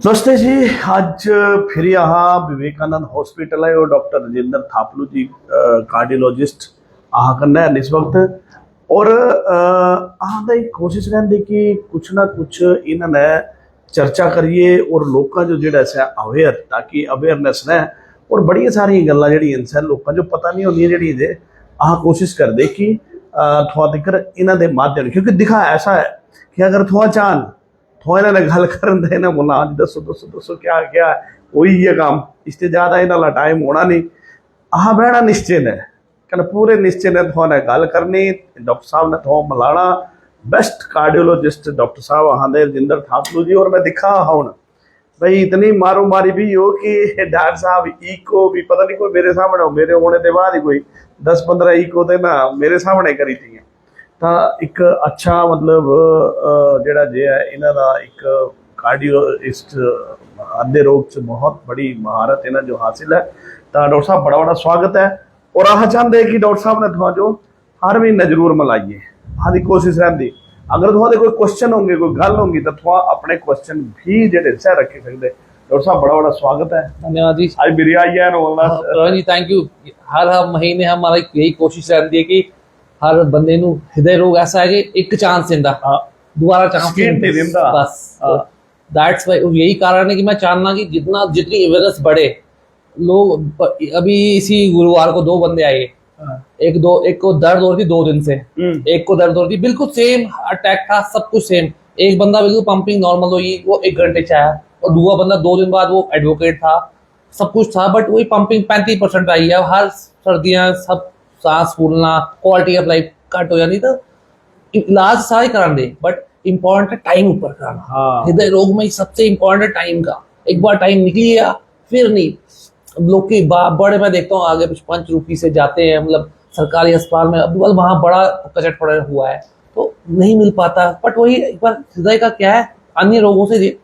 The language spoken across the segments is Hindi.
नमस्ते जी। आज फिर यहाँ विवेकानंद हॉस्पिटल है और डॉक्टर राजेंद्र थापलू जी कार्डियोलॉजिस्ट आह करना है इस वक्त। और आह की कोशिश रहती कि कुछ ना कुछ इन्होंने चर्चा करिए और लोगों जो जोड़ा सा अवेयर ताकि अवेयरनेस रहे। और बड़ी सारी गल्लां जड़ियां सा लोगों जो पता नहीं होंगी जी जे आह कोशिश कर दे कि थोड़ा तक इन्हों के माध्यम, क्योंकि दिखा ऐसा है कि अगर थोड़ा चाहन थोड़ा इन्होंने गल कर बोला हाँ दसो दसो दसो क्या क्या है वही है काम, इससे ज़्यादा इन्होंने टाइम होना नहीं। हाँ बहना निश्चय है कल पूरे निश्चय ने थोड़ा गल करनी। डॉक्टर साहब ने थोड़ा मिलाना बेस्ट कार्डियोलॉजिस्ट डॉक्टर साहब हाँ राजेंद्र थापलू जी। और मैं दिखा हूँ भाई इतनी मारो मारी भी हो कि डॉक्टर साहब ईको भी पता नहीं कोई मेरे सामने हो, मेरे होने के बाद ही कोई 10-15 ईको तो ना मेरे सामने करी थी। तो एक अच्छा मतलब जोड़ा जे है इन्हों का एक कार्डियोइस्ट अद्धे रोग से बहुत बड़ी महारत इन्हें जो हासिल है। तो डॉक्टर साहब बड़ा बड़ा स्वागत है। और आह चाहते हैं कि डॉक्टर साहब ने थोड़ा जो हर महीने जरूर मिलाइए हाँ कोशिश रहती। अगर थोड़े कोई क्वेश्चन होंगे कोई गल होंगी तो थोड़ा अपने क्वेश्चन भी जेडे सह रखी सकते। डॉक्टर साहब बड़ा बड़ा स्वागत है। धन्यवाद जी। आज मेरी आई है बोलना जी थैंक यू। हर महीने हमारा यही कोशिश रहती है कि हर बंदे नू हृदय रोग ऐसा है कि एक चांस दिंदा दोबारा चांस नहीं दिंदा बस। दैट्स वाई यही कारण है कि मैं चाहना कि जितनी अवेयरनेस बढ़े लोग। अभी इसी गुरुवार को 2 बंदे आए, एक को दर्द हो रही थी 2 दिन से, एक को दर्द हो रही थी बिल्कुल सेम अटैक था सब कुछ सेम। एक बंदा बिल्कुल पंपिंग नॉर्मल हुई वो 1 घंटे से आया और दूसरा बंदा 2 दिन बाद वो एडवोकेट था सब कुछ था बट वही पंपिंग 35% आई है। हर सर्दियां सब सांस फूलना क्वालिटी ऑफ लाइफ कट हो जाती। तो इलाज सारे कराने दे बट इम्पोर्टेंट टाइम ऊपर कराना। हृदय रोग में सबसे इम्पोर्टेंट टाइम का एक बार टाइम निकल गया फिर नहीं। लोग की बड़े मैं देखता हूँ आगे पंचरूपी से जाते हैं मतलब सरकारी अस्पताल में अब वहाँ बड़ा कचट पड़ा हुआ है तो नहीं मिल पाता। बट वही एक बार हृदय का क्या है अन्य रोगों से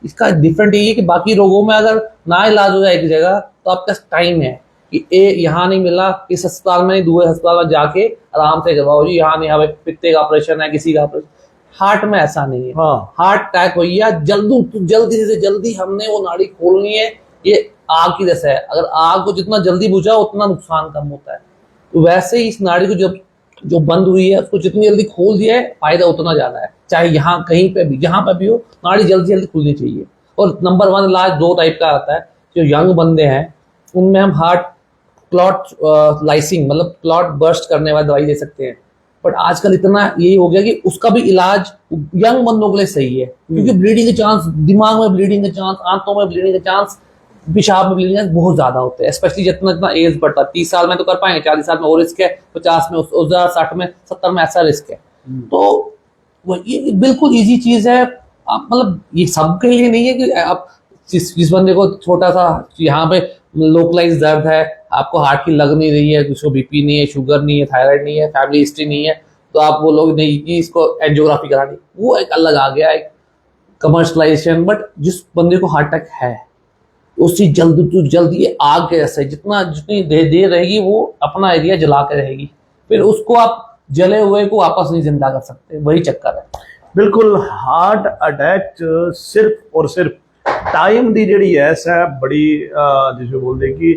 इसका डिफरेंट ये है कि बाकी रोगों में अगर ना इलाज हो जाए एक जगह तो आपका टाइम है कि यहाँ नहीं मिला इस अस्पताल में दूसरे अस्पताल में जाके आराम से करवाओ जी। यहाँ नहीं हमें पित्ते का ऑपरेशन है किसी का ऑपरेशन। हार्ट में ऐसा नहीं है। हार्ट अटैक हो गया जल्दी से जल्दी हमने वो नाड़ी खोलनी है। ये आग की जैसा है, अगर आग को जितना जल्दी बुझाओ उतना नुकसान कम होता है। तो वैसे ही इस नाड़ी को जो बंद हुई है उसको जितनी जल्दी खोल दिया है फायदा उतना ज्यादा है। चाहे यहाँ कहीं पे भी जहाँ पे भी हो नाड़ी जल्दी जल्दी खुलनी चाहिए। और नंबर 1 इलाज 2 टाइप का आता है। जो यंग बंदे हैं उनमें हम हार्ट क्लॉट लाइसिंग मतलब क्लॉट बर्स्ट करने वाली दवाई दे सकते हैं। बट आजकल इतना यही हो गया कि उसका भी इलाज यंग बंदों के लिए सही है क्योंकि ब्लीडिंग के चांस, दिमाग में ब्लीडिंग के चांस, आंतों में ब्लीडिंग के चांस, पेशाब में ब्लीडिंग के चांस बहुत ज्यादा होते हैं। स्पेशली जितना जितना एज बढ़ता है 30 साल में तो कर पाएंगे, 40 साल में और रिस्क है, 50 में, 60 में, 70 में ऐसा रिस्क है। तो ये बिल्कुल ईजी चीज है। आप मतलब ये सबके लिए नहीं है कि आप जिस बंदे को छोटा सा यहाँ पे लोकलाइज दर्द है, आपको हार्ट की लग नहीं रही है, उसको बीपी नहीं है, शुगर नहीं है, थायराइड नहीं है, फैमिली हिस्ट्री नहीं है, तो आप वो लोग नहीं कि इसको एंजियोग्राफी करानी, वो एक अलग आ गया एक कमर्शलाइजेशन। बट जिस बंदे को हार्ट अटैक है उसकी जल्दी आग के जैसे जितनी देर रहेगी वो अपना एरिया जला के रहेगी, फिर उसको आप जले हुए को वापस नहीं जिंदा कर सकते। वही चक्कर है। बिल्कुल हार्ट अटैक सिर्फ और सिर्फ टाइम की जी है सह बड़ी जिसे बोलते कि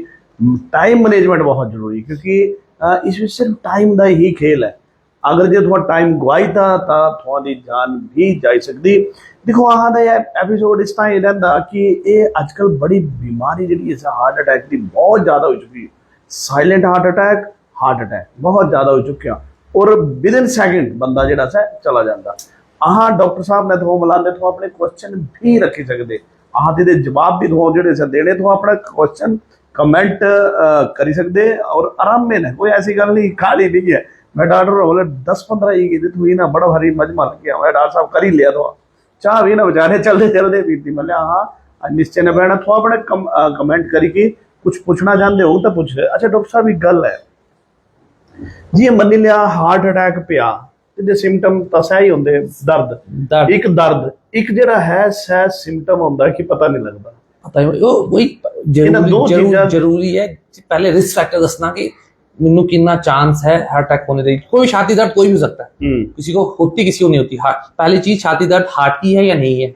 टाइम मैनेजमेंट बहुत जरूरी है क्योंकि इसमें सिर्फ टाइम का ही खेल है। अगर जो थोड़ा टाइम गवाई था तो थोड़ी जान भी जा सकती। देखो आह एपीसोड इस तरह रहा कि ये अजकल बड़ी बीमारी जी हार्ट अटैक की बहुत ज़्यादा हो चुकी है। साइलेंट हार्ट अटैक बहुत ज़्यादा हो चुके हैं और विदिन सैकेंड बंदा जो चला जाता। आह डॉक्टर साहब ने थो मिलाते थो अपने क्वेश्चन भी रखी सकते। आह दे जवाब भी थो जो देने थो अपना क्वेश्चन कमेंट करी सकते और आराम में ना कोई ऐसी गल नहीं खाली नहीं है। मैं डॉक्टर बोले 10-15 ही की हुई ना बड़ा भारी मजमा लग गया। मैं डॉक्टर साहब कर ही लिया तो चाह भी ना बेचारे चलते चलते पीती। मैं हाँ निश्चय ने बहना थो अपने कमेंट करी कि कुछ पूछना चाहते हो तो पूछ रहे। अच्छा डॉक्टर साहब एक गल है जी मनी लिया हार्ट अटैक पिया तो सिम्पटम तो सह ही होंगे दर्द एक जरा है सह सिम्पटम होंगे कि पता नहीं लगता। वही जरूरी है पहले रिस्क फैक्टर दसना कि मैनू कितना चांस है हार्ट अटैक होने का। कोई छाती दर्द कोई भी हो सकता है, किसी को होती किसी को नहीं होती। पहली चीज छाती दर्द हार्ट की है या नहीं है,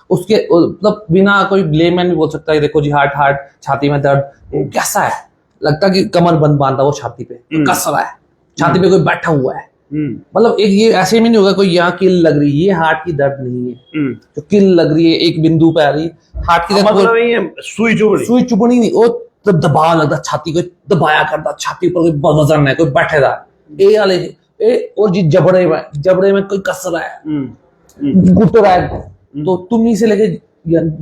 उसके मतलब बिना कोई ब्लेम नहीं बोल सकता है देखो जी हार्ट छाती में दर्द कैसा है, लगता कि कमर बंद बांधा वो छाती पे कस रहा है, छाती पे कोई बैठा हुआ है, मतलब एक ये ऐसे में नहीं होगा कोई यहाँ किल लग रही है, ये हार्ट की दर्द नहीं है। जो किल लग रही है एक बिंदु पे आ रही हार्ट की दर्द, मतलब ये सुई चुभनी नहीं, वो तो दबाव लगता छाती को दबाया करता, छाती पर कोई वजन है, कोई बैठेगा ए वाले और जी जबड़े में कोई कस रहा है, घुट रहा है, तो तुमनी से लेके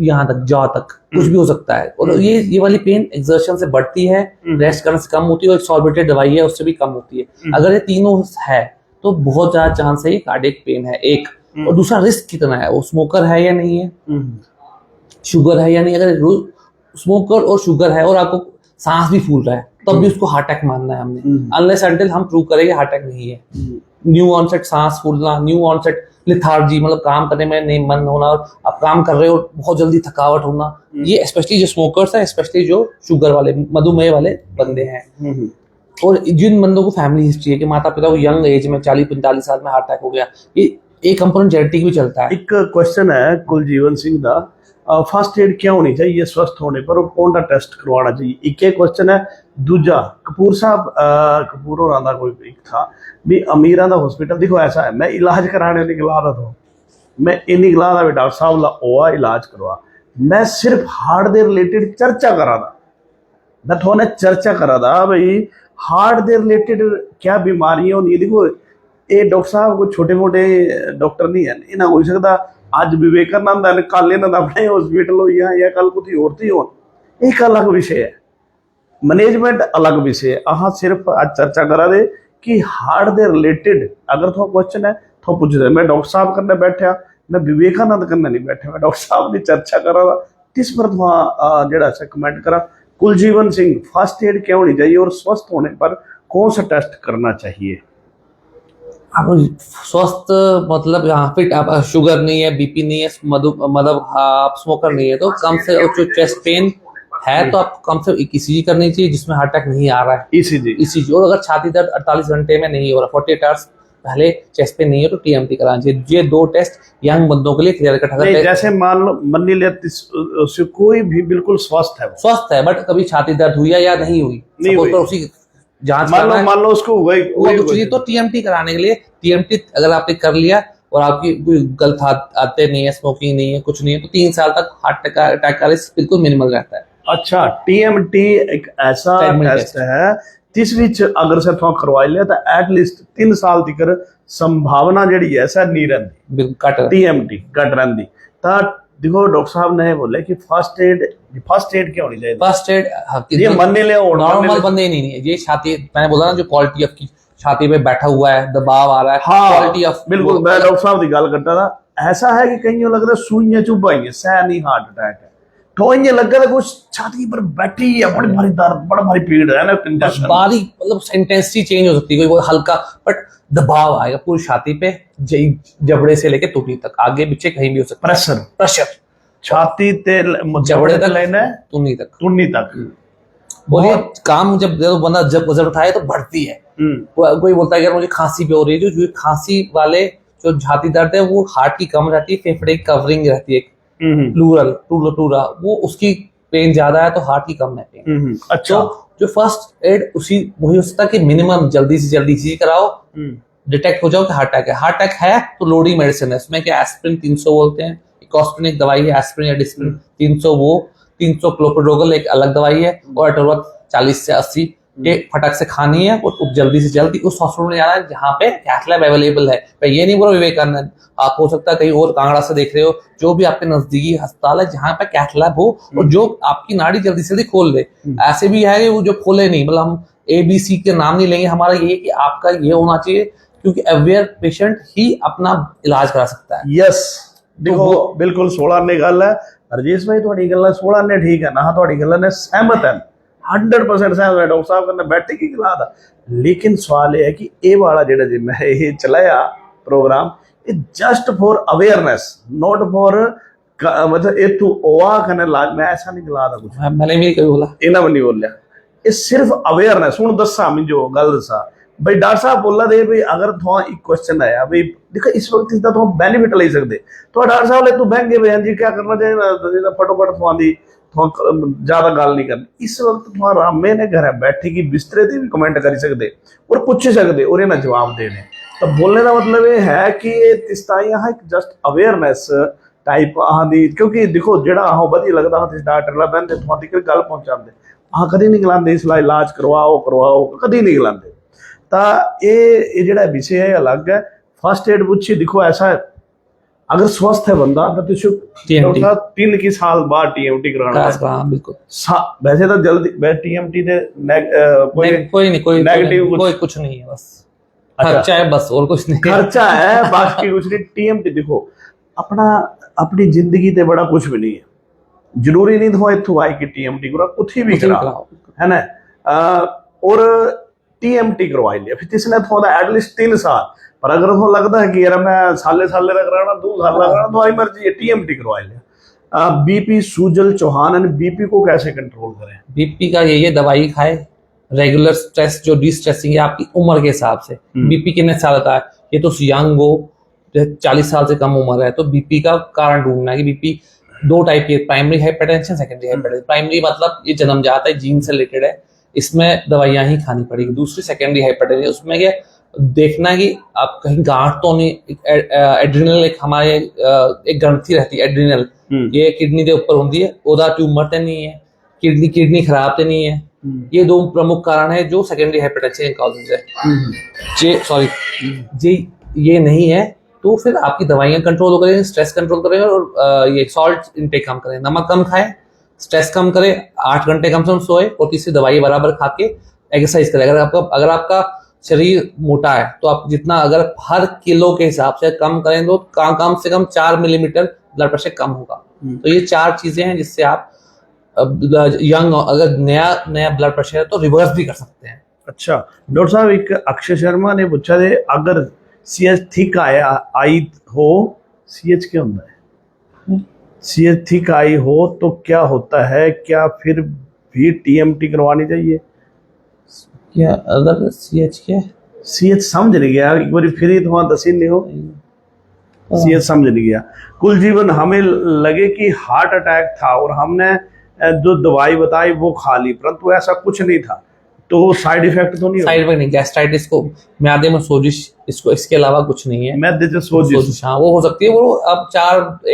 यहाँ तक जाओ तक कुछ भी हो सकता है। और ये वाली पेन एक्सर्शन से बढ़ती है, रेस्ट करने से कम होती है, और सॉल्वेटेड दवाई है उससे भी कम होती है। अगर ये तीनों है तो बहुत ज्यादा चांस है ये कार्डियक पेन है एक। और दूसरा रिस्क कितना है, वो स्मोकर है या नहीं है, शुगर है या नहीं। अगर स्मोकर और शुगर है और आपको सांस भी फूल रहा है तब भी उसको हार्ट अटैक मानना है हमने, अनलेस अनटिल हम प्रूव करेंगे हार्ट अटैक नहीं है। न्यू ऑनसेट सांस फूलना, न्यू ऑनसेट लिथार्जी मतलब काम करने में नहीं मन होना, और आप काम कर रहे हो बहुत जल्दी थकावट होना, ये स्पेशली जो स्मोकर्स है, स्पेशली जो शुगर वाले मधुमेह वाले बंदे हैं। और जिन बंदों को फैमिली हिस्ट्री है कि माता पिता को यंग एज में 40-45 साल में हार्ट अटैक हो गया, ये एक कंपोनेंट जेनेटिक भी चलता है। एक क्वेश्चन है कुलजीवन सिंह दा, फर्स्ट एड क्या होनी चाहिए स्वस्थ होने पर और कौन सा टेस्ट करवाना चाहिए, एक एक क्वेश्चन है। दूजा कपूर साहब कपूर होना दा कोई एक था भी अमीरा दा हॉस्पिटल देखो ऐसा है, मैं इलाज कराने निकला था तो मैं इन निकला था भी डॉक्टर साहब ला ओआ इलाज करवा, मैं सिर्फ हार्ट दे रिलेटेड चर्चा करा था, मैं थोड़े चर्चा करा था भाई हार्ट दे रिलेटेड क्या बीमारियां होनी। देखो ये डॉक्टर साहब को छोटे मोटे डॉक्टर नहीं है, इन्हें हो सकता आज विवेकानंद है कल इन्होंने अपने हॉस्पिटल हो या कल कुछ और थी हो, एक अलग विषय है, मैनेजमेंट अलग विषय है। अहाँ सिर्फ आज चर्चा करा दे कि हार्ट दे रिलेटेड अगर थोड़ा क्वेश्चन है तो पूछ दे। मैं डॉक्टर साहब करने बैठा, मैं विवेकानंद करने नहीं बैठा, मैं डॉक्टर साहब ने चर्चा करा था किस पर जरा सा कमेंट करा। कुलजीवन सिंह फर्स्ट एड क्या होनी चाहिए और स्वस्थ होने पर कौन सा टेस्ट करना चाहिए। आप स्वस्थ मतलब यहाँ फिट, आप शुगर नहीं है, बीपी नहीं है, मतलब आप स्मोकर नहीं है, तो कम से जो चेस्ट पेन है तो आप कम से ECG करनी चाहिए जिसमें हार्ट अटैक नहीं आ रहा है, ECG। और अगर छाती दर्द 48 घंटे में नहीं हो रहा, 48 आवर्स पहले चेस्ट पेन नहीं है तो TMT कराना चाहिए। ये दो टेस्ट यंग बंदों के लिए क्लियर कट है। जैसे मान लो मन ले कोई भी बिल्कुल स्वस्थ है बट कभी छाती दर्द हुई है या नहीं हुई, तो उसी जांच मान लो उसको तो TMT कराने के लिए, TMT अगर आपने कर लिया और आपकी कोई गलत आते नहीं है, स्मोकिंग नहीं है, कुछ नहीं है, तो 3 साल तक हार्ट अटैक का रिस्क बिल्कुल मिनिमल रहता है। अच्छा TMT एक ऐसा टेस्ट है जिस विच अगर से थोड़ा करवा लिया तो एटलीस्ट 3 साल तक संभावना जड़ी है ऐसा नहीं रहती, TMT घट रही। तो देखो डॉक्टर साहब ने बोले कि फर्स्ट एड क्या होनी चाहिए। फर्स्ट एड ये मन नहीं ले नॉर्मल बंदे नहीं है, ये छाती मैंने बोला ना जो क्वालिटी ऑफ की छाती पे बैठा हुआ है, दबाव आ रहा है, क्वालिटी ऑफ बिल्कुल। मैं डॉक्टर साहब की गल करता था, ऐसा है कि कहीं लगता है सुइयां चुभाई सह नहीं हार्ट अटैक है, तो ये लगा था कुछ छाती पर बैठी है, बड़ी भारी दर्द, बड़ा भारी पीड़ है ना, बारी मतलब इंटेंसिटी चेंज हो सकती है, कोई हल्का बट दबाव आएगा पूरी छाती पे, जबड़े से लेके टूटी तक, आगे पीछे कहीं भी हो सकता है। प्रेशर छाती ते जबड़े तक लेना है, टुन्नी तक। और ये काम जब बंदा जब वजन उठाए तो बढ़ती है। कोई बोलता है यार मुझे खांसी भी हो रही है, जो खांसी वाले जो छाती दर्द है वो हार्ट की कम रहती है, फेफड़े की कवरिंग रहती है, प्लूरा वो उसकी पेन ज्यादा है तो हार्ट की कम है पेन। अच्छा, तो जो फर्स्ट एड उसी वही हो सकता है कि मिनिमम जल्दी से जल्दी इसी कराओ, डिटेक्ट हो जाओ कि हार्ट अटैक है। हार्ट अटैक है तो लोडिंग मेडिसिन है, उसमें क्या एस्पिरिन 300 बोलते हैं, एक दवाई है एस्पिरिन या डिस्प्रिन 300, वो 300 क्लोपिडोग्राल एक अलग दवाई है, और अटोलॉग 40 से 80 के फटक से खानी है और जल्दी से जल्दी उस हॉस्पिटल में जाना है जहाँ पे कैथ लैब अवेलेबल है। मैं ये नहीं बोल रहा विवेकानंद, आप हो सकता है कहीं और कांगड़ा से देख रहे हो, जो भी आपके नजदीकी अस्पताल है जहाँ पे कैथ लैब हो और जो आपकी नाड़ी जल्दी से जल्दी खोल दे। ऐसे भी है वो जो खोले नहीं, मतलब हम ABC के नाम नहीं लेंगे, हमारा ये कि आपका ये होना चाहिए क्योंकि अवेयर पेशेंट ही अपना इलाज करा सकता है। यस देखो बिल्कुल 16 ने गल है रजेश भाई, थोड़ी गल 16 ने ठीक है ना, थोड़ी गल ने सहमत है, 100% सहमत है। डॉक्टर साहब ने बैठे की गला था, लेकिन सवाल ये है कि ये वाला जेड़ा जी मैं ये चलाया प्रोग्राम, ये just for awareness, not for मतलब ये तू ओआ कने लाज, मैं ऐसा नहीं गला था कुछ, मैंने भी कभी बोला इना नहीं बोलिया ਇਹ ਸਿਰਫ ਅਵੇਅਰਨੈਸ। ਹੁਣ ਦੱਸਾਂ ਮੈਂ ਜੋ ਗੱਲ ਦੱਸਾਂ ਬਈ ਡਾਕਟਰ ਸਾਹਿਬ ਬੋਲਾ ਦੇ ਵੀ ਅਗਰ ਤੁਹਾਨੂੰ ਇੱਕ ਕੁਐਸਚਨ ਆਇਆ ਵੀ ਦੇਖੋ ਇਸ ਵਕਤ ਇਸ ਦਾ ਤੁਹਾਨੂੰ ਬੈਨੀਫਿਟ ਲੈ ਸਕਦੇ तो डॉक्टर साहब ले तू बैंक गए जी क्या करना चाहिए फटोफट थोड़ी ज्यादा गल नहीं करनी। इस वक्त तुम आरामे ने घर बैठे की बिस्तरे ते भी कमेंट कर सकते और पूछ सकते और इन्हें जवाब देने। तो बोलने का मतलब ये है कि इस ताई अह एक जस्ट अवेयरनैस टाइप अह दी क्योंकि देखो जेड़ा अह वधिया लगता हाँ डॉक्टर ला बहते थोड़ी तक गल पहुँचाते अह कभी नहीं गलाते इसला इलाज करवाओ कभी नहीं गलाते। तो ये जेड़ा विषय है अलग है। फर्स्ट एड पूछी देखो ऐसा है अगर स्वस्थ है बंदा तो 3 की साल बाद टीएमटी कराना है। बिल्कुल वैसे तो जल्दी टीएमटी ने कोई नेगेटिव कोई कुछ नहीं है बस खर्चा है बस और कुछ नहीं खर्चा है बाकी कुछ नहीं। टीएमटी देखो अपनी जिंदगी ते बड़ा कुछ भी नहीं है जरूरी नहीं तो इतों आई कि टीएमटी करा कुछ भी करा है ना और टीएमटी करवाई लिया फिर इसने थोड़ा एटलीस्ट 3 साल पर अगर वो लगता है कि यार मैं साले का कराना 2 साल का कराना तो आई मर्जी है टीएमटी करवा लिया। BP Sujal Chauhan and BP को कैसे कंट्रोल करें? बीपी का ये दवाई खाए रेगुलर स्ट्रेस जो डिस्ट्रेसिंग है आपकी उम्र के हिसाब से। बीपी कितने साल का है ये तो यंग हो 40 साल से कम उम्र है तो बीपी का कारण ढूंढना है कि बीपी 2 टाइप की primary hypertension secondary hypertension. Primary मतलब ये जन्म जाता है जीन से रिलेटेड है इसमें दवाइयां ही खानी पड़ेगी। दूसरी सेकेंडरी हाइपरटेंशन उसमें क्या देखना है कि आप कहीं गांठ तो नहीं। एड्रिनल एक हमारे एक ग्रंथि रहती है एड्रिनल ये किडनी के ऊपर होती है ओदा ट्यूमर तो नहीं है किडनी खराब तो नहीं है। ये 2 प्रमुख कारण है जो सेकेंडरी हाइपरटेंशन के कॉजेज है। जी ये नहीं है तो फिर आपकी दवाइयां कंट्रोल करें स्ट्रेस कंट्रोल करें और ये सॉल्ट इनटेक कम करें नमक कम खाएं स्ट्रेस कम करें 8 घंटे कम से कम सोए और तीसरी दवाई बराबर खा के एक्सरसाइज करें। अगर आपका शरीर मोटा है तो आप जितना अगर हर किलो के हिसाब से कम करें तो कम से कम 4 मिलीमीटर ब्लड प्रेशर कम होगा। तो ये 4 चीजें हैं जिससे आप यंग अगर नया ब्लड प्रेशर है तो रिवर्स भी कर सकते हैं। अच्छा डॉक्टर साहब एक अक्षय शर्मा ने पूछा थे अगर सीएच थिक आई हो सीएच क्या होता है सीएच थिक आई हो तो क्या होता है क्या फिर भी टीएमटी करवानी चाहिए? क्या अगर सीएच समझ नहीं गया एक बार फिर ही तुम्हारा दसी नहीं हो सीएच समझ नहीं गया। कुल जीवन हमें लगे कि हार्ट अटैक था और हमने जो दवाई बताई वो खा ली परंतु ऐसा कुछ नहीं था तो साइड इफेक्ट तो नहीं साइड इफेक्ट नहीं गैस्ट्राइटिस को म्यादे में सोजिश इसको इसके अलावा कुछ नहीं है। मैदे से सोजिश हाँ वो हो सकती है वो अब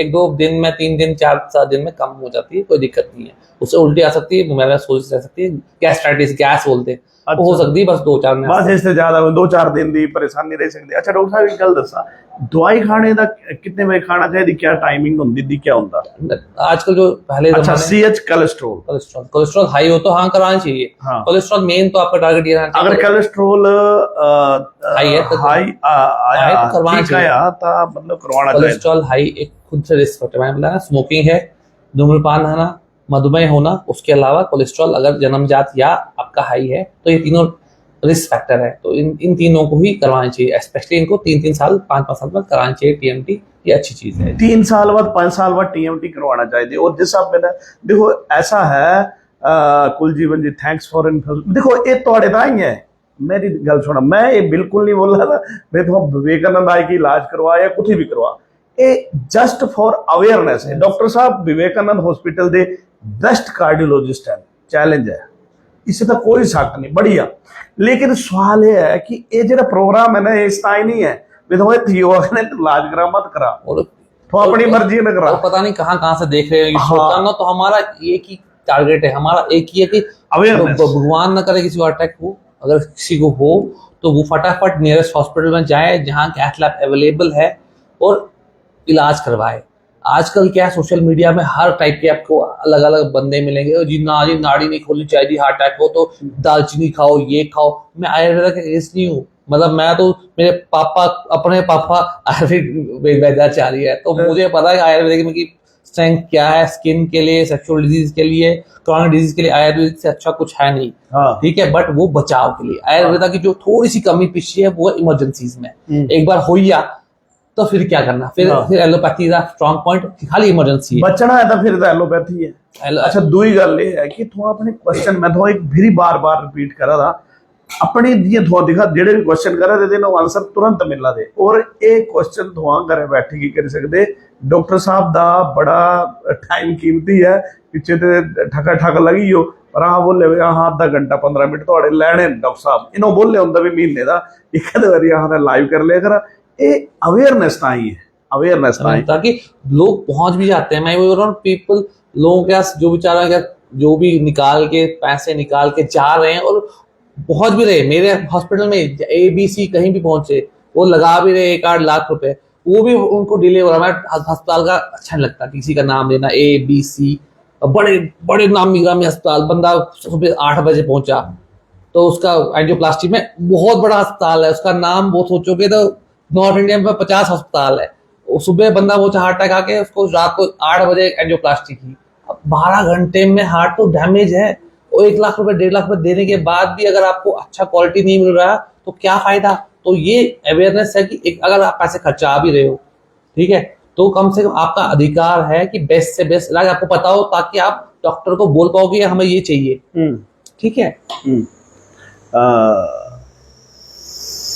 1-2 दिन में 3 दिन 4 दिन में कम हो जाती है कोई दिक्कत नहीं है। उससे उल्टी आ सकती है मुंह में सोजिश रह सकती है गैस्ट्राइटिस गैस बोलते हैं अच्छा। हो सकती है बस 2-4 दिन बस इससे ज्यादा 2-4 दिन की परेशानी रह सकती है। अच्छा डॉक्टर साहब एक गल दसा दवाई खाने का कितने बजे खाना चाहिए क्या टाइमिंग होंदी दी क्या होता आजकल जो पहले अच्छा सीएच कोलेस्ट्रॉल हाई हो तो हाँ कराना चाहिए। कोलेस्ट्रॉल मेन तो आपका टारगेट ये रहना चाहिए अगर कोलेस्ट्रॉल हाई है तो करवाना चाहिए मतलब करवाना चाहिए। कोलेस्ट्रॉल हाई एक खुद से रिस्क फैक्टर मैंने बताया स्मोकिंग है धूम्रपान है मधुमेह होना उसके अलावा कोलेस्ट्रॉल अगर जन्मजात या आपका हाई है तो ये तीनों रिस्क फैक्टर है तो इन तीनों को ही करवाना चाहिए स्पेशली इनको 3 साल 5 साल बाद कराना चाहिए टीएमटी ये अच्छी चीज है। 3 साल बाद 5 साल बाद टीएमटी करवाना चाहिए। और जिस आप मैंने देखो ऐसा है कुलजीवन जी थैंक्स फॉर देखो ये थोड़े का ही है मेरी गल सुना मैं ये बिल्कुल नहीं बोल रहा था मैं तो विवेकानंद आई की इलाज करवा या कुछ भी करवा ये जस्ट फॉर अवेयरनेस है। डॉक्टर साहब विवेकानंद हॉस्पिटल दे बेस्ट कार्डियोलॉजिस्ट है चैलेंज है इससे तो कोई शक नहीं बढ़िया। लेकिन सवाल ये है कि ये जो प्रोग्राम है ना इस ताई नहीं है इलाज करा मत करा और तो अपनी मर्जी न करा पता नहीं कहाँ से देख रहे हो तो हमारा एक ही टारगेट है हमारा एक ही है कि भगवान न करे किसी को अटैक हो अगर किसी को हो तो वो फटाफट नियरेस्ट हॉस्पिटल में जाए जहाँ कैथ लैब अवेलेबल है और इलाज करवाए। आजकल क्या सोशल मीडिया में हर टाइप के आपको अलग अलग बंदे मिलेंगे जी नाड़ी नहीं खोलनी चाहिए हार्ट अटैक हो तो दालचीनी खाओ ये खाओ। मैं आयुर्वेदा का केस नहीं हूँ मतलब मैं तो मेरे अपने पापा आयुर्वेद वैद्याचार्य है तो मुझे पता है आयुर्वेदिक में की स्ट्रेंथ क्या है स्किन के लिए सेक्सुअल डिजीज के लिए क्रॉनिक डिजीज के लिए आयुर्वेदिक से अच्छा कुछ है नहीं ठीक है बट वो बचाव के लिए आयुर्वेदा की जो थोड़ी सी कमी पीछे है वो इमरजेंसीज में एक बार हो तो फिर क्या करना, फिर हाँ। फिर एलोपैथी का स्ट्रॉन्ग पॉइंट, खाली इमरजेंसी है। बचना है तो फिर तो एलोपैथी है। अच्छा दूई गल ये है कि थोड़ा अपने क्वेश्चन मैं थोड़ा एक फिर बार बार रिपीट करा था अपनी जियां थोड़ा दिखा जेडे भी क्वेश्चन करा दे ना आंसर तुरंत मिला दे और एक क्वेश्चन थोड़ा घरे बैठे की कर सकते डॉक्टर साहब दा बड़ा टाइम कीमती है पिछे ते ठका ठक लगी हो पर हाँ बोले हाँ आधा घंटा 15 मिनट थोड़े लैने डॉक्टर साहब इन्हों बोले होंगे भी महीने का एक बारी हाँ लाइव कर लिया करा ये अवेयरनेस ताई है अवेयरनेस ताई ताकि लोग पहुंच भी जाते हैं। मैं बोल रहा हूँ पीपल लोगों के पास जो बेचारा क्या जो भी निकाल के पैसे निकाल के जा रहे हैं और पहुंच भी रहे, मेरे हॉस्पिटल में ABC कहीं भी पहुंचे वो लगा भी रहे 1-8 लाख रुपए, वो भी उनको डिले हो रहा है। अस्पताल का अच्छा नहीं लगता किसी का नाम लेना ABC, बड़े बड़े नामी ग्रामी अस्पताल, बंदा सुबह 8 बजे पहुंचा तो उसका एंजियोप्लास्टी में बहुत बड़ा अस्पताल है, उसका नाम वो सोचोगे तो नॉर्थ इंडिया में 50 अस्पताल है, सुबह बंदा वो हार्ट अटैक आके उसको रात को 8 बजे एंजियोप्लास्टी की, अब 12 घंटे में हार्ट तो डैमेज है और 1 लाख रुपए 1.5 लाख रुपए देने के बाद भी अगर आपको अच्छा क्वालिटी नहीं मिल रहा तो क्या फायदा। तो ये अवेयरनेस है कि एक अगर आप पैसे खर्चा भी रहे हो ठीक है तो कम से कम आपका अधिकार है कि बेस्ट से बेस्ट इलाज आपको पता हो ताकि आप डॉक्टर को बोल पाओगे हमें ये चाहिए। ठीक है।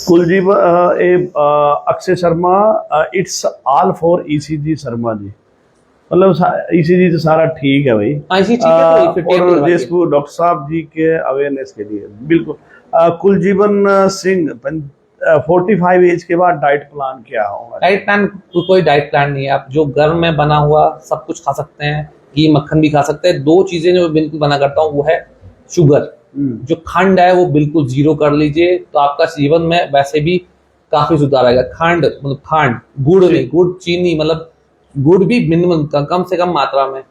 Kuljeev Akshay Sharma it's all for ECG Sharma ji मतलब ECG तो सारा ठीक है भाई और जिसको डॉक्टर साहब जी के अवेयरनेस के लिए बिल्कुल। कुलजीवन सिंह 45 एज के बाद डाइट प्लान क्या होगा? डाइट प्लान कोई डाइट प्लान नहीं है, आप जो घर में बना हुआ सब कुछ खा सकते हैं, घी मक्खन भी खा सकते हैं। 2 चीजें जो बिल्कुल मना करता हूँ वो है शुगर, जो खंड है वो बिल्कुल 0 कर लीजिए तो आपका जीवन में वैसे भी काफी सुधार आएगा। खंड मतलब खंड, गुड़ नहीं, गुड़ चीनी मतलब गुड़ भी मिनिमम कम से कम मात्रा में।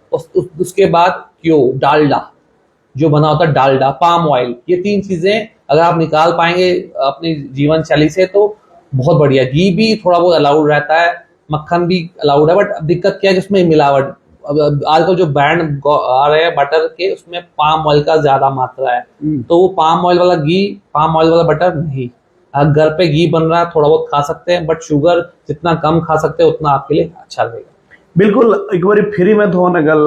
उसके बाद क्यों डालडा जो बना होता है डालडा, पाम ऑयल, ये 3 चीजें अगर आप निकाल पाएंगे अपनी जीवन शैली से तो बहुत बढ़िया। घी भी थोड़ा बहुत अलाउड रहता है, मक्खन भी अलाउड है, बट अब दिक्कत क्या है कि उसमें मिलावट, अब आजकल जो ब्रांड आ रहे हैं बटर के उसमें पाम ऑयल का ज्यादा मात्रा है तो वो पाम ऑयल वाला घी, पाम ऑयल वाला बटर नहीं। घर पे घी बन रहा है थोड़ा बहुत खा सकते हैं बट शुगर जितना कम खा सकते हैं उतना आपके लिए अच्छा रहेगा। बिल्कुल एक बार फिर मैं थोड़ा गल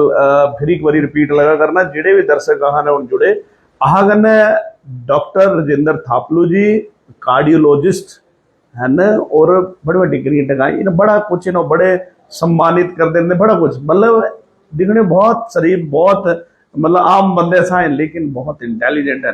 फिर एक बार रिपीट लगा करना जेडे भी दर्शक आहां ने जुड़े आहा कन्ने डॉक्टर राजेंद्र थापलू जी कार्डियोलॉजिस्ट है न और बड़े बड़े डिग्री टकाई इन्हें बड़ा कुछ इन्हों बड़े सम्मानित कर देने बड़ा कुछ मतलब दिखने बहुत शरीफ बहुत मतलब आम बंदे सा है लेकिन बहुत इंटेलिजेंट है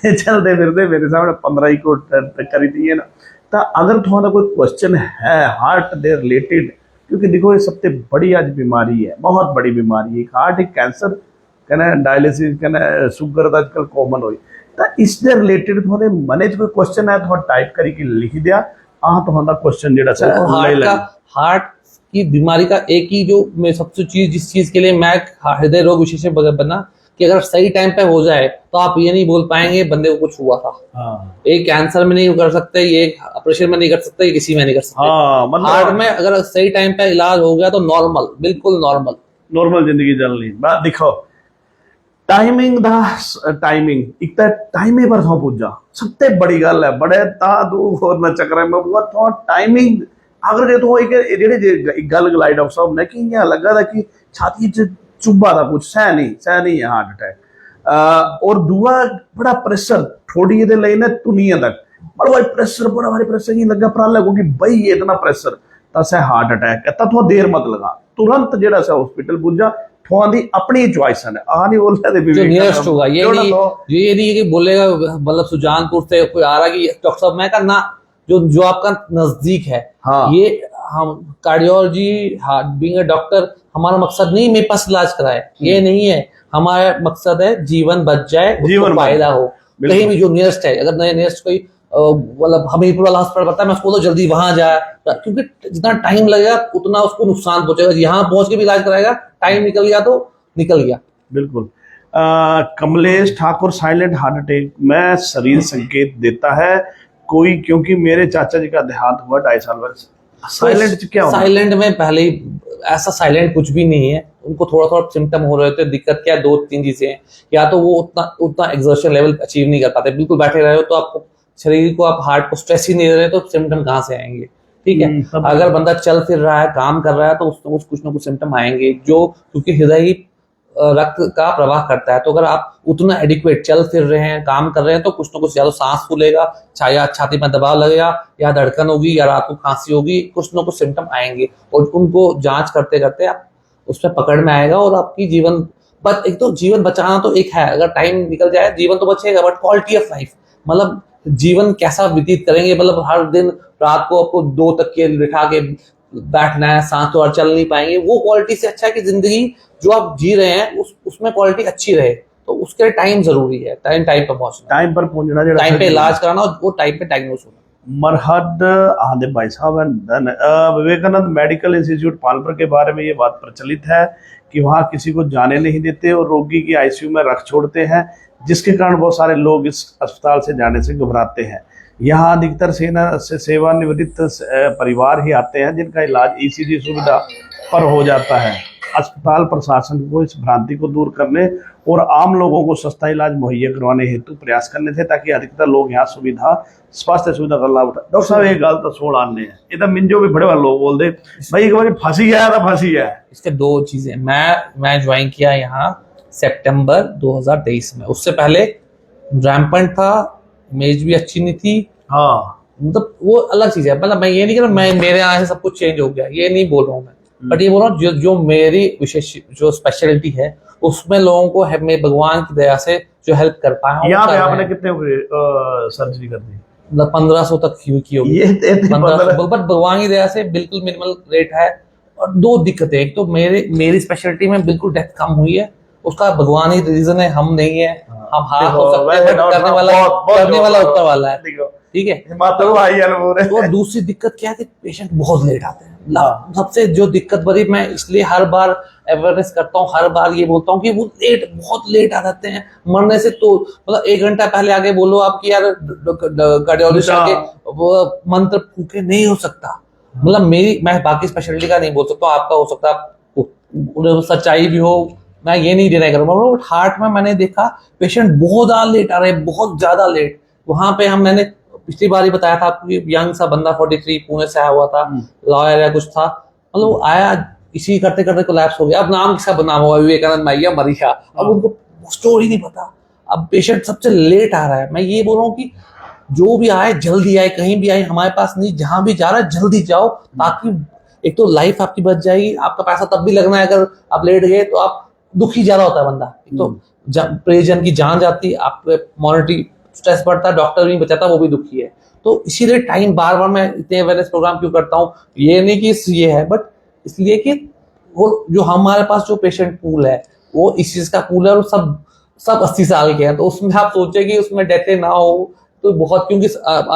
चलते फिरते मेरे सामने 15 को करी थी ना तो अगर थोड़ा कोई क्वेश्चन है हार्ट दे रिलेटेड क्योंकि देखो ये सबसे बड़ी आज बीमारी है बहुत बड़ी बीमारी है हार्ट एक कैंसर कहना डायलिसिस कहना शुगर तो आजकल कॉमन हुई तो इससे रिलेटेड थोड़े मने कोई क्वेश्चन है थोड़ा टाइप करी के लिख दिया तो क्वेश्चन जेड़ा हार्ट की बीमारी का एक ही जो मैं सबसे चीज जिस चीज के लिए मैं हृदय रोग विशेषज्ञ बना कि अगर सही टाइम पे हो जाए तो आप ये नहीं बोल पाएंगे बंदे को कुछ हुआ था। एक कैंसर में नहीं कर सकते, ये ऑपरेशन में नहीं कर सकते, ये किसी में नहीं कर सकते। मतलब हार्ट में अगर सही टाइम पे इलाज हो गया तो नॉर्मल, बिल्कुल नॉर्मल जिंदगी चल रही। देखो टाइमिंग टाइमिंग एक टाइमे पर थो पुजा सबसे बड़ी गल है बड़े ता दू होर न चक्कर में वो थो टाइमिंग अगर जे तो एक गल गलाई डॉक्टर साहब ने कि इयां लगा था कि छाती च चुब्बा था कुछ सह नहीं है हार्ट अटैक और दूआ बड़ा प्रेशर थोड़ी ये ले ना दुनिया तक बड़ा भारी प्रेशर नहीं लगा पर लगो कि भाई ये इतना प्रेशर तस है हार्ट अटैक है तो देर मत लगा तुरंत जेड़ा सा हॉस्पिटल पुजा थोड़ा दी अपनी चॉइस है आ नहीं बोल रहे जो नियरेस्ट होगा ये नहीं कि बोलेगा मतलब सुजानपुर से कोई आ रहा कि डॉक्टर साहब मैं कहा ना जो आपका नजदीक है। हाँ। ये हम कार्डियोलॉजी बीइंग अ डॉक्टर हमारा मकसद नहीं मेरे पास इलाज कराए ये नहीं है, हमारा मकसद है जीवन बच जाए, जीवन फायदा हो। कहीं भी जो नियरेस्ट है अगर नियरेस्ट कोई मतलब हमीरपुर वाला अस्पताल पड़ता है मैं उसको तो जल्दी वहां जाए क्योंकि जितना टाइम लगेगा उतना उसको नुकसान पहुंचेगा। यहाँ पहुंच के भी इलाज कराएगा टाइम निकल गया तो निकल गया। बिल्कुल। Kamlesh Thakur silent heart attack में शरीर संकेत देता है कोई क्योंकि मेरे चाचा जी का देहांत हुआ 2.5 साल बाद। साइलेंट क्या होता है? साइलेंट में पहले ही ऐसा साइलेंट कुछ भी नहीं है, उनको थोड़ा थोड़ा सिम्टम हो रहे थे। दिक्कत क्या 2-3 चीजें हैं, या तो वो उतना एक्सर्शन लेवल अचीव नहीं कर पाते, बिल्कुल बैठे रहे हो तो आपको शरीर को आप हार्ट को स्ट्रेस ही नहीं दे रहे तो सिम्टम कहाँ से आएंगे। ठीक है। अगर बंदा चल फिर रहा है, काम कर रहा है, तो उसको कुछ ना कुछ सिम्टम आएंगे, जो क्योंकि हृदय ही रक्त का प्रवाह करता है। तो अगर आप उतना एडिक्वेट चल फिर रहे हैं, काम कर रहे हैं, तो कुछ ना कुछ या तो सांस फूलेगा, या छाती में दबाव लगेगा, या धड़कन होगी, या रात को खांसी होगी, कुछ ना कुछ सिम्टम आएंगे, और उनको जांच करते करते आप उसमें पकड़ में आएगा, और आपकी जीवन, बट एक तो जीवन बचाना तो एक है, अगर टाइम निकल जाए जीवन तो बचेगा, बट क्वालिटी ऑफ लाइफ, मतलब जीवन कैसा व्यतीत करेंगे, मतलब हर दिन रात को आपको 2 तकिए बिठा के बैठना है, सांस तो और चल नहीं पाएंगे, वो क्वालिटी से अच्छा है कि जिंदगी जो आप जी रहे हैं उसमें क्वालिटी अच्छी रहे। तो उसके लिए टाइम जरूरी है, टाइम पे पहुंचना, टाइम पर पहुंचना, टाइम पे इलाज कराना, और वो टाइम पे डायग्नोस होना। मरहद आदे भाई साहब विवेकानंद मेडिकल इंस्टीट्यूट पालपुर के बारे में ये बात प्रचलित है कि वहाँ किसी को जाने नहीं देते और रोगी की आईसीयू में रख छोड़ते हैं, जिसके कारण बहुत सारे लोग इस अस्पताल से जाने से घबराते हैं। यहाँ अधिकतर सेना से सेवानिवृत्त परिवार ही आते हैं, जिनका इलाज ईसीजी सुविधा पर हो जाता है। अस्पताल प्रशासन को इस भ्रांति को दूर करने और आम लोगों को सस्ता इलाज मुहैया करवाने हेतु प्रयास करने थे, ताकि अधिकतर लोग यहाँ स्वास्थ्य सुविधा का लाभ उठाए। डॉक्टर साहब, एक गल तो छोड़ आने हैं, ये तो मिंजो भी बड़े वाले लोग बोलते भाई एक बार फांसी गया था, फांसी है। इसके 2 चीजें, मैं ज्वाइन किया यहाँ सितंबर 2023 में, उससे पहले रैम्पेंट था, इमेज भी अच्छी नहीं थी। हाँ, मतलब वो अलग चीज है, मतलब मैं ये नहीं कह रहा मेरे यहाँ से सब कुछ चेंज हो गया, ये नहीं बोल रहा हूँ मैं, बट ये बोल रहा हूँ जो मेरी विशेष जो स्पेशलिटी है, उसमें लोगों को मैं भगवान की दया से जो हेल्प कर पाया हूँ। यहाँ पे आपने कितने सर्जरी कर दी? मतलब 1500 तक की होगी, 1500, बट भगवान की दया से बिल्कुल मिनिमल रेट है। और 2 दिक्कतें, एक तो मेरी स्पेशलिटी में बिल्कुल डेथ कम हुई है, उसका भगवान ही रीजन है, हम नहीं है, हम हाथ हो सकते हैं, बट करने वाला ऊपर वाला है, ठीक है। और दूसरी दिक्कत क्या है कि पेशेंट बहुत लेट आते हैं। सबसे जो दिक्कत बड़ी, मैं इसलिए हर बार अवेयरनेस करता हूँ, हर बार ये बोलता हूँ कि वो बहुत लेट आ जाते हैं मरने से। तो मतलब 1 घंटा पहले आगे बोलो आप कि यार कार्डियोलॉजिस्ट आके वो मंत्र फूके, नहीं हो सकता। मतलब मैं बाकी स्पेशलिटी का नहीं बोल सकता, आपका हो सकता है, सच्चाई भी हो, मैं ये नहीं डिनाई करूंगा, बट हार्ट में मैंने देखा पेशेंट बहुत ज्यादा लेट आ रहे हैं, बहुत ज्यादा लेट। वहां पे मैंने पिछली बार ही बताया था आपको, यंग सा बंदा 43 पुणे से आया हुआ था, लॉयर या कुछ था, मतलब आया, इसी करते करते कोलैप्स हो गया। अब नाम किसका बदनाम होगा, विवेकानंद मैया मरीशा, अब उनको स्टोरी नहीं पता। अब पेशेंट सबसे लेट आ रहा है। मैं ये बोल रहा हूँ कि जो भी आए जल्दी आए, कहीं भी आए, हमारे पास नहीं, जहां भी जा रहा है जल्दी जाओ, ताकि एक तो लाइफ आपकी बच जाएगी, आपका पैसा तब भी लगना है अगर आप लेट गए तो। आप दुखी ज्यादा होता है बंदा, एक तो परिजन की जान जाती, आप मॉनिटरी स्ट्रेस बढ़ता है, डॉक्टर नहीं बचाता, वो भी दुखी है। तो इसीलिए टाइम बार मैं इतने अवेयरनेस प्रोग्राम क्यों करता हूँ, ये नहीं कि ये है, बट इसलिए कि वो जो हमारे पास जो पेशेंट पूल है वो इस चीज का पूल है, और सब 80 साल के हैं, तो उसमें आप सोचे कि उसमें डेथे ना हो तो बहुत, क्योंकि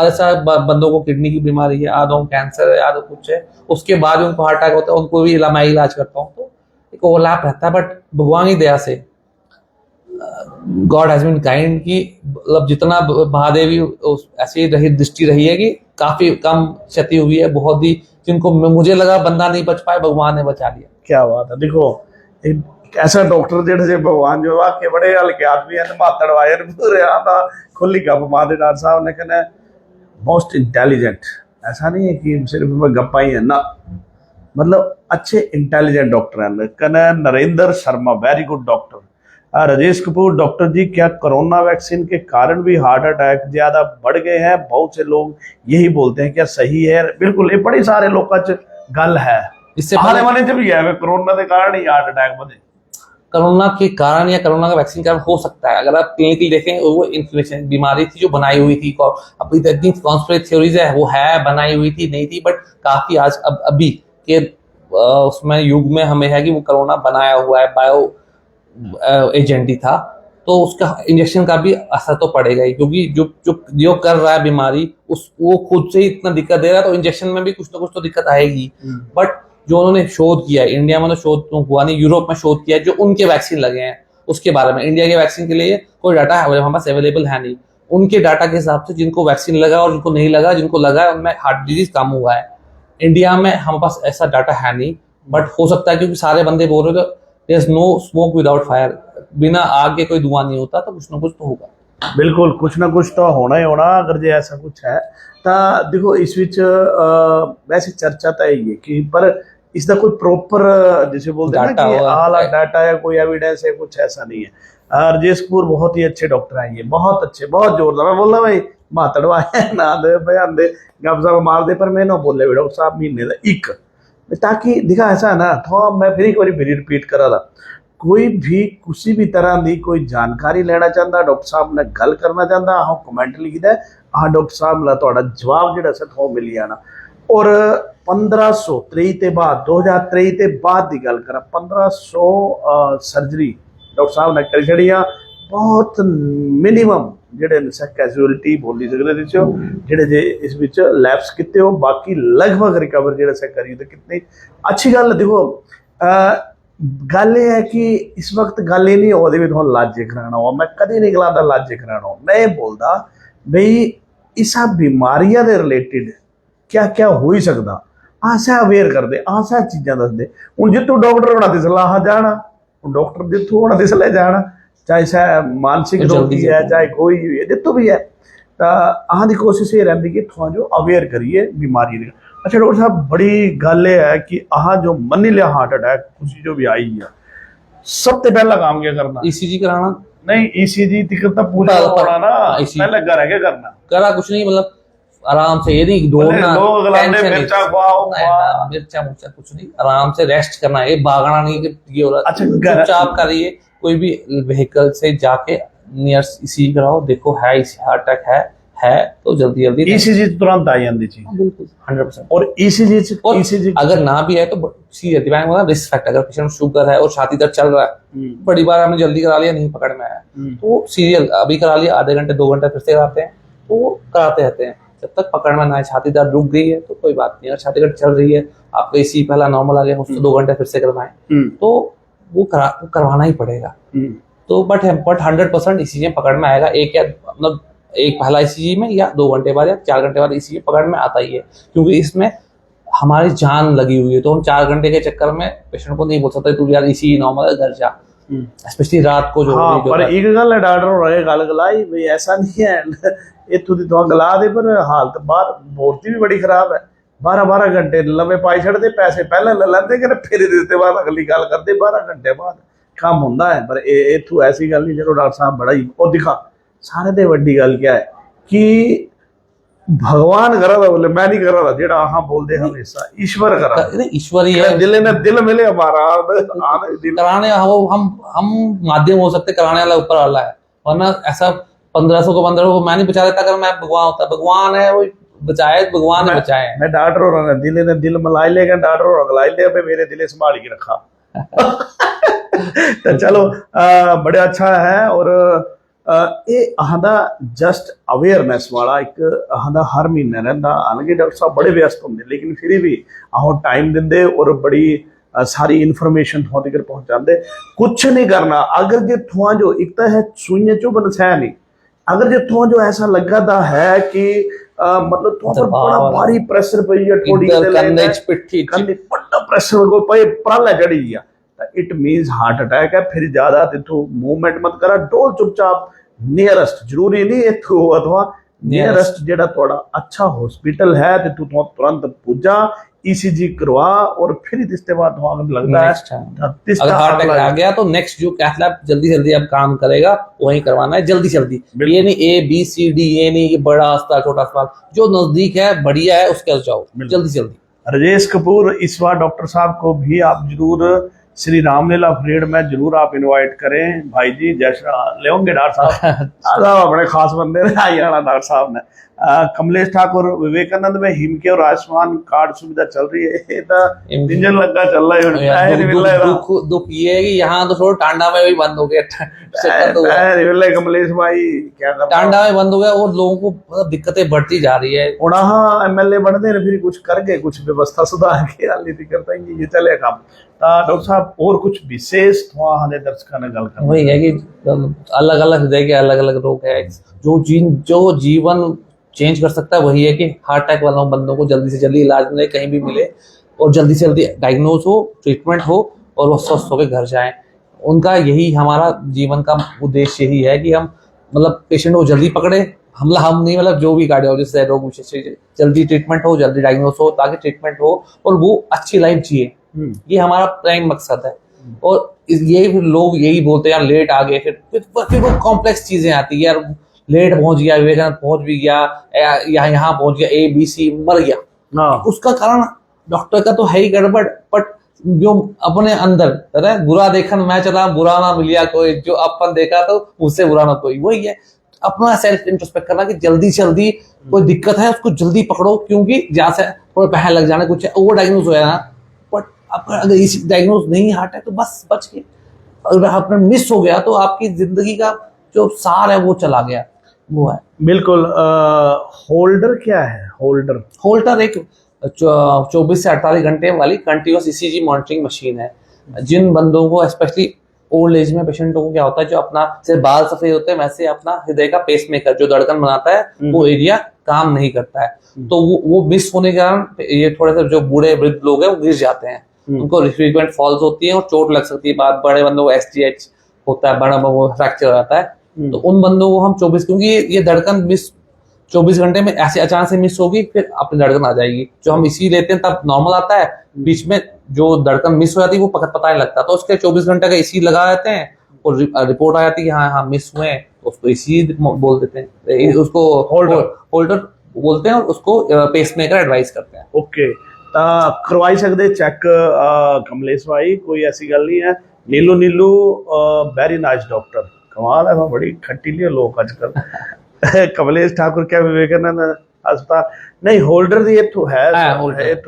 ऐसा बंदों को किडनी की बीमारी है, आधों कैंसर है, आधों कुछ है, उसके बाद उनको हार्ट अटैक होता है, उनको भी मैं इलाज करता हूँ, तो एक ओवरलैप रहता है। बट भगवान की दया से गॉड हैज बीन काइंड की, मतलब जितना महादेवी ऐसी रही दृष्टि रही है कि काफी कम क्षति हुई है। बहुत ही जिनको मुझे लगा बंदा नहीं बच पाए, भगवान ने बचा लिया। क्या बात है। देखो एक ऐसा डॉक्टर जेड़े भगवान जो वाकई बड़े हल्के आदमी है, मातड़ वायर पूरे आता खुली गप मारे डॉक्टर साहब ने कहना मोस्ट इंटेलिजेंट। ऐसा नहीं है कि सिर्फ गप्पा ही है ना, मतलब अच्छे इंटेलिजेंट डॉक्टर हैं। कहना Narendra Sharma, very good doctor. Rajesh Kapoor, doctor ji क्या कोरोना वैक्सीन के कारण भी हार्ट अटैक ज्यादा बढ़ गए हैं? बहुत से लोग यही बोलते हैं, क्या सही है? बिल्कुल, ये बड़ी सारे लोगों का गल है, इससे आने वाले जब भी है कोरोना के कारण ही हार्ट अटैक बढ़े। कोरोना के कारण या कोरोना का वैक्सीन कारण हो सकता है। अगर आप क्लिनिकली देखें, वो इन्फ्लुएंजा बीमारी थी जो बनाई हुई थी, अभी तक इतनी कॉन्स्पिरेसी थ्योरीज है, वो है बनाई हुई थी नहीं थी, बट काफी आज अभी के उसमें युग में हमें है कि वो कोरोना बनाया हुआ है, बायो एजेंट ही था, तो उसका इंजेक्शन का भी असर तो पड़ेगा ही, क्योंकि जो कर रहा है बीमारी वो खुद से ही इतना दिक्कत दे रहा है, तो इंजेक्शन में भी कुछ ना कुछ तो दिक्कत आएगी। बट जो उन्होंने शोध किया है, इंडिया में तो शोध तो हुआ नहीं, यूरोप में शोध किया है, जो उनके वैक्सीन लगे हैं उसके बारे में। इंडिया के वैक्सीन के लिए कोई डाटा हमारे पास अवेलेबल है नहीं। उनके डाटा के हिसाब से जिनको वैक्सीन लगा और जिनको नहीं लगा, जिनको लगा है उनमें हार्ट डिजीज कम हुआ है। इंडिया में हमारे पास ऐसा डाटा है नहीं, बट हो सकता है, क्योंकि सारे बंदे बोल रहे थे there is no smoke without fire, बिना आग के कोई धुआं नहीं होता, तो कुछ ना कुछ तो होगा। ਬਿਲਕੁਲ ਕੁਛ ਨਾ ਕੁਛ ਤਾਂ ਹੋਣਾ ਹੀ ਹੋਣਾ ਅਗਰ ਜੇ ਐਸਾ ਕੁਛ ਹੈ ਤਾਂ ਦੇਖੋ ਇਸ ਵਿੱਚ ਵੈਸੇ ਚਰਚਾ ਤਾਂ ਇਹੀ ਹੈ ਕਿ पर इसका कोई प्रॉपर जैसे बोलते हैं ना डाटा कि हुआ आला है। डाटा या कोई एविडेंस है कुछ ऐसा नहीं है। राजेश कपूर बहुत ही अच्छे डॉक्टर हैं, ये बहुत अच्छे बहुत जोरदार। मैं बोलना भाई मातड़वा है ना दे बयान दे गप सप मार दे पर मैं ना बोले डॉक्टर साहब महीने का एक ताकि दिखा ऐसा है ना थोड़ा मैं फिर एक बार फिर रिपीट करा था कोई भी किसी भी तरह की कोई जानकारी लेना चाहता डॉक्टर साहब ने गल करना चाहता हाँ कमेंट लिखता है हाँ डॉक्टर साहब ने थोड़ा जवाब जो थो मिल जाना। और 1523 ते बाद 2023 ते बाद की गल करा 1500 सर्जरी डॉक्टर साहब ने करी छड़ियां बहुत मिनिमम ਜਿਹੜੇ कैजुअलिटी बोली सकते ਜਿਹੜੇ जे इस विच लैप्स किते हो बाकी लगभग रिकवर ਜਿਹੜੇ ਸੇ ਕਰੀ ਤੇ कितनी अच्छी गल देखो गल ये है कि इस वक्त गल ये नहीं होती भी तुम लाजे कराना हो मैं कभी नहीं गलाता लाजे कराना हो मैं ये बोलता बई इस बीमारियां दे रिलेटेड क्या क्या हो ही सकता आसा अवेयर कर दे आसा चीज़ां दस दे हूँ जितों डॉक्टर होना की सलाह जाना डॉक्टर जितों होना की सलाह जाना चाहे सा मानसिक रोगी है चाहे कोई भी है जितों भी है तो अहां दी कोशिश ये रहती कि थोड़ा जो अवेयर करिए बीमारी दे। अच्छा डॉक्टर साहब बड़ी गल ये है कि अहां जो मनी लिया हार्ट अटैक खुशी जो भी आई है सबसे पहला काम क्या करना ईसीजी कराना नहीं ईसीजी टिकट तो पूरा होना ना पहले घर है क्या करना करा कुछ नहीं मतलब आराम से ये नहीं दौड़ना मिर्चा मुर्चा कुछ नहीं आराम से रेस्ट करना है भागना नहीं कि ये हो रहा चुपचाप करिए कोई भी व्हीकल से जाके नियर ईसीजी कराओ देखो है हार्ट अटैक है तो जल्दी जल्दी ईसीजी तुरंत आ जाती चीज बिल्कुल 100%। और ईसीजी अगर ना भी है तो सीरियस रिस्क फैक्टर अगर पेशेंट शुगर है और छाती दर्द चल रहा है बड़ी बार हमने जल्दी करा लिया नहीं पकड़ में आया तो सीरियल अभी करा लिया आधे घंटे 2 घंटे फिर से कराते हैं तो कराते रहते हैं जब तक पकड़ में ना आए छाती दर्द रुक गई है तो कोई बात नहीं अगर छाती दर्द चल रही है आपका ईसी पहला नॉर्मल आ गया उसको 2 घंटे फिर से करवाएं तो वो करवाना ही पड़ेगा। तो बट 100% ईसीजी पकड़ में आएगा एक या मतलब एक पहला ईसीजी में या 2 घंटे बाद या 4 घंटे बाद ईसीजी पकड़ में आता ही है क्योंकि इसमें हमारी जान लगी हुई है तो हम 4 घंटे के चक्कर में पेशेंट को नहीं बोल सकते तू यार ईसीजी नॉर्मल है घर जा स्पेशली रात को जो हाँ, पर एक गल है डॉक्टर हो रहे गल गलाई भाई ऐसा नहीं है इतों दी तो गला दे पर हालत बाहर भर्ती भी बड़ी खराब है 12-12 घंटे लम्बे पाई छड़ते पैसे पहले ले लेंदे कि फिर देते बाद अगली गल करते 12 घंटे बाद काम होंदा है पर इतों ऐसी गल नहीं चलो डॉक्टर साहब बड़ा ही और दिखा सारे ते वड्डी गल क्या है कि भगवान करा था बोले मैं नहीं कर रहा था जेड़ा हाँ बोलते हमेशा ईश्वर करा ईश्वर ही है दिल ने दिल मिले हमारा कराने हम माध्यम हो सकते कराने वाला ऊपर वाला है वरना ऐसा 1500 को 1500 को मैं नहीं बचा देता अगर मैं भगवान होता भगवान है वो बचाए भगवान ने बचाए मैं डॉक्टर हो रहा दिल ने दिल मलाई लेगा डॉक्टर हो गलाई ले पे मेरे दिले संभाल के रखा तो चलो बड़े अच्छा है और ये अहां जस्ट अवेयरनेस वाला एक अहां हर महीने रहिंदा हालांकि डॉक्टर साहब बड़े व्यस्त होंगे लेकिन फिर भी अहों टाइम दिंदे और बड़ी सारी इन्फॉर्मेशन थोड़ा तक पहुंचाते कुछ नहीं करना अगर जे थोड़ा जो एक तो है सुइयां चुभन सह नहीं अगर जे थोड़ा जो ऐसा लगा था है कि मतलब थोड़ा पर बड़ा भारी प्रेशर पई है ठोड़ी दे कंधे पिट्ठी कंधे बड़ा प्रेशर को पे प्राला चढ़ी गया इट मीन्स हार्ट अटैक है फिर ज्यादा तिथु मूवमेंट मत करा डोल चुपचाप नियरेस्ट जरूरी नहीं इथु अथवा नियरेस्ट जेड़ा थोड़ा अच्छा हॉस्पिटल है तिथु तो तुरंत पूजा ईसीजी करवा और फिर इसके बाद लगता है अगर हार्ट अटैक आ गया तो नेक्स्ट जो कैथ लैब जल्दी जल्दी अब काम करेगा वही करवाना है जल्दी जल्दी ये नहीं ABCD ये नहीं कि बड़ा अस्पताल छोटा अस्पताल जो नजदीक है बढ़िया है उसके जाओ जल्दी जल्दी। राजेश कपूर इस बार डॉक्टर साहब को भी आप जरूर श्री रामलीला परेड में जरूर आप इनवाइट करें भाई जी जैसा ले होंगे डॉक्टर साहब अपने खास बंदे ने आई आना डॉक्टर साहब ने कमलेश ठाकुर विवेकानंद में हिम के और आयुष्मान कार्ड सुविधा चल रही है इंजन लगा चल रहा है दुख ये है कि यहाँ तो थोड़ा टांडा में भी बंद हो गया कमलेश भाई क्या टांडा में बंद हो गया और लोगों को मतलब दिक्कतें बढ़ती जा रही है MLA बढ़ते रहे फिर कुछ करके कुछ व्यवस्था सुधार के राजनीति करता ही ये चले काम डॉक्टर साहब और कुछ विशेष हमारे दर्शकों ने गल करना वही है कि अलग अलग हृदय के अलग अलग रोग है जो जीवन चेंज कर सकता है वही है कि हार्ट अटैक वालों बंदों को जल्दी से जल्दी इलाज मिले कहीं भी मिले और जल्दी से जल्दी डायग्नोज हो ट्रीटमेंट हो और वो स्वस्थ होकर घर जाएं उनका यही हमारा जीवन का उद्देश्य यही है कि हम मतलब पेशेंट को जल्दी पकड़े, हमला हम नहीं, मतलब जो भी कार्डियोलॉजिस्ट है, रोग विशेषज्ञ, जल्दी ट्रीटमेंट हो, जल्दी डायग्नोस हो, ताकि ट्रीटमेंट हो और वो अच्छी लाइफ जिए। ये हमारा प्राइम मकसद है। और यही फिर लोग यही बोलते हैं यार लेट आ गए, फिर वो कॉम्प्लेक्स चीजें आती है यार, लेट पहुंच गया, विवेकानंद पहुंच भी गया, यहाँ पहुंच गया, ABC मर गया। उसका कारण डॉक्टर का तो है ही गड़बड़, बट जो अपने अंदर है बुरा देखन मैं चला, बुरा ना मिलिया कोई, जो अपन देखा तो उससे बुरा ना कोई, वही है अपना सेल्फ इंट्रोस्पेक्ट करना कि जल्दी से जल्दी कोई दिक्कत है उसको जल्दी पकड़ो, क्योंकि जहाँ से थोड़ा पैसा लग जाना, कुछ ओवर डायग्नोज हो जाना, बट अगर इसी डायग्नोज नहीं हार्ट है तो बस बच गए। अगर आपने मिस हो गया तो आपकी जिंदगी का जो सार है वो चला गया, वो है। बिल्कुल। होल्डर क्या है? होल्डर एक 24 से 48 घंटे वाली कंटिन्यूअस ECG मॉनिटरिंग मशीन है। जिन बंदों को स्पेशली ओल्ड एज में पेशेंटों को क्या होता है, जो अपना सिर्फ बाल सफेद होते हैं, वैसे अपना हृदय का पेसमेकर जो धड़कन बनाता है वो एरिया काम नहीं करता है, तो वो मिस होने के कारण ये थोड़े से जो बूढ़े वृद्ध लोग हैं वो गिर जाते हैं, उनको फ्रीक्वेंट फॉल्स होती है और चोट लग सकती है। बात बड़े बंदों को SGH होता है, बड़ा वो फ्रैक्चर हो जाता है, तो उन बंदों को हम 24, क्योंकि ये धड़कन मिस 24 घंटे में ऐसे अचानक से मिस होगी, फिर अपनी धड़कन आ जाएगी। जो हम इसी लेते हैं तब नॉर्मल आता है, बीच में जो धड़कन मिस हो जाती है वो पता नहीं लगता, तो उसके 24 घंटे का इसी लगा देते हैं और रिपोर्ट आ जाती है कि हाँ मिस हुए हैं, तो उसको इसी बोल देते हैं, उसको होल्डर बोलते हैं और उसको पेसमेकर एडवाइस करते हैं। ओके, करवाई सकते चेक कमलेश भाई, कोई ऐसी गल नहीं है। नीलू वेरी नाइस डॉक्टर, कमाल है, बड़ी खट्टीले लोग आजकल। कमलेश ठाकुर क्या विवेकानंद अस्पताल नहीं, होल्डर दी इत्थू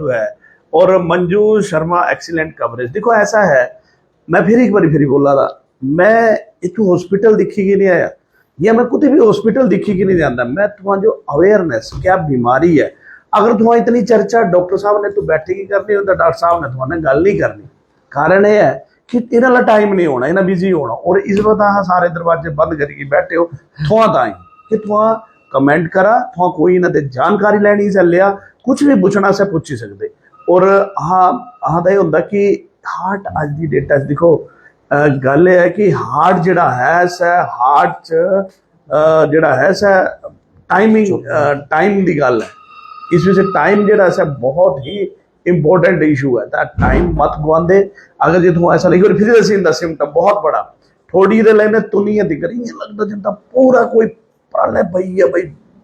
है। और मंजू शर्मा एक्सीलेंट कवरेज। देखो ऐसा है, मैं फिर एक बारी बोला था, मैं इत्थू हॉस्पिटल दिखी की नहीं आया, या मैं कुछ भी हॉस्पिटल दिखी की नहीं जाता, मैं तुम्हारा जो अवेयरनेस क्या बीमारी है, अगर तुम्हारी इतनी चर्चा डॉक्टर साहब ने तो बैठी की करनी होता, डॉक्टर साहब ने तुम्हारे गल नहीं करनी। कारण यह है कि इन्होंने टाइम नहीं होना, इन्हें बिजी होना, और इस वक्त सारे दरवाजे बंद करके बैठे हो थोड़ा ताई कि तुआ कमेंट करा, तुआ कोई इन्हें जानकारी लैनी चलिया, कुछ भी पूछना से पूछी सकते। और हाँ तो यह होंगे कि हार्ट अज की डेट देखो, गल है कि हार्ट जिहड़ा है सै हार्ट जिहड़ा है सै टाइम की गल है, इस वजह से टाइम जिहड़ा सै बहुत ही इंपोर्टेंट इशू है, तो टाइम मत गवांदे। अगर जो तुम ऐसा नहीं फिर सीन सिम्टम बहुत बड़ा, थोड़ी देर लेने तुनिया दिख रही है, लगता जिंदा पूरा कोई प्रलय पई है, भाई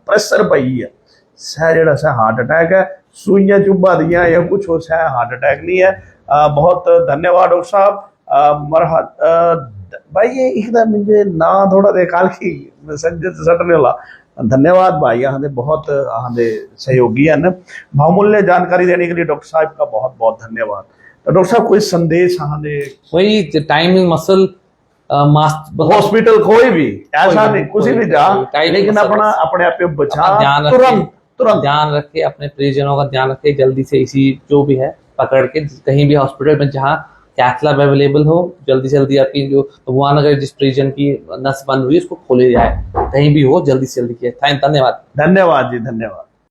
प्रेशर पई है, सह जिहड़ा सै हार्ट अटैक है, सुइयां चुभा दियां या कुछ हो, सह हार्ट अटैक नहीं है। बहुत धन्यवाद डॉक्टर साहब। भाई ये इहदा मुझे ना थोड़ा दे काल की संजय सटने वाला, धन्यवाद भाई, यहाँ दे बहुत सहयोगी हैं, बहुमूल्य जानकारी देने के लिए डॉक्टर साहब का बहुत बहुत धन्यवाद। तो डॉक्टर साहब कोई संदेश वही टाइम इज मसल, हॉस्पिटल कोई भी ऐसा नहीं, कुछ भी जा, लेकिन अपना अपने आप पे बचा, तुरंत ध्यान रखे, अपने परिजनों का ध्यान रखे, जल्दी से इसी जो भी है पकड़ के कहीं भी हॉस्पिटल में जहाँ कैथ लैब अवेलेबल हो, जल्दी से जल्दी आपकी जो भगवान अगर जिस परिजन की नस बंद हुई उसको खोली जाए, कहीं भी हो जल्दी से जल्दी किया। धन्यवाद जी, धन्यवाद।